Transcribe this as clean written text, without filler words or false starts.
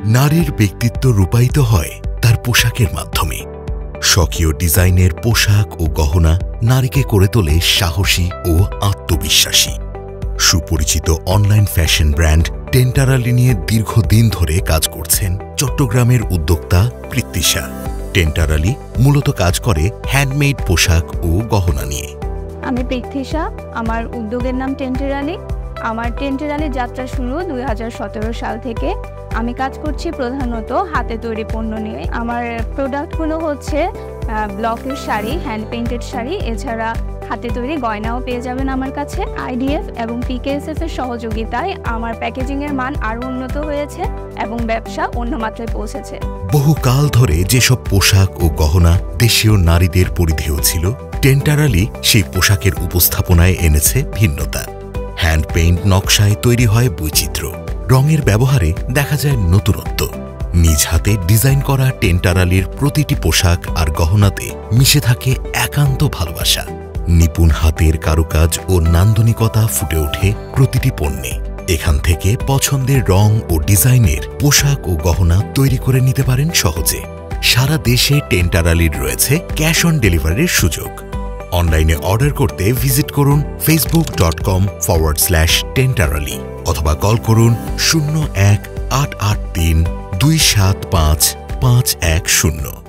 নারীর ব্যক্তিত্ব রূপায়িত হয় তার পোশাকের মাধ্যমে। স্বকীয় ডিজাইনের পোশাক ও গহনা নারীকে করে তোলে সাহসী ও আত্মবিশ্বাসী। সুপরিচিত অনলাইন ফ্যাশন ব্র্যান্ড টেন্টারালি নিয়ে দীর্ঘদিন ধরে কাজ করছেন চট্টগ্রামের উদ্যোক্তা পৃথ্বীশা। টেন্টারালি মূলত কাজ করে হ্যান্ডমেড পোশাক ও গহনা নিয়ে। আমি পৃথ্বীশা, আমার উদ্যোগের নাম টেন্টারালি। আমার টেন্টারালি যাত্রা শুরু 2017 সাল থেকে। আমি কাজ করছি প্রধানত হাতে তৈরি পণ্য নিয়ে। আমার প্রোডাক্টগুলো হচ্ছে ব্লকের শাড়ি, হ্যান্ড পেইন্টেড শাড়ি, এছাড়া হাতে তৈরি গয়নাও পেয়ে যাবেন আমার কাছে। আইডিএফ এবং পিকেএসএফ এর সহযোগিতায় আমার প্যাকেজিংয়ের মান আরও উন্নত হয়েছে এবং ব্যবসা অন্য মাত্রায় পৌঁছেছে। বহুকাল ধরে যেসব পোশাক ও গহনা দেশীয় নারীদের পরিধেয় ছিল, টেন্টারালি সেই পোশাকের উপস্থাপনায় এনেছে ভিন্নতা। হ্যান্ড পেইন্ট নকশায় তৈরি হয় বৈচিত্র্য, রঙের ব্যবহারে দেখা যায় নতুনত্ব। নিজ হাতে ডিজাইন করা টেন্টারালির প্রতিটি পোশাক আর গহনাতে মিশে থাকে একান্ত ভালোবাসা। নিপুণ হাতের কারুকাজ ও নান্দনিকতা ফুটে ওঠে প্রতিটি পণ্যে। এখান থেকে পছন্দের রং ও ডিজাইনের পোশাক ও গহনা তৈরি করে নিতে পারেন সহজে। সারা দেশে টেন্টারালির রয়েছে ক্যাশ অন ডেলিভারির সুযোগ। অনলাইনে অর্ডার করতে ভিজিট করুন facebook.com/tentarali অথবা কল করুন 01-883-275-510।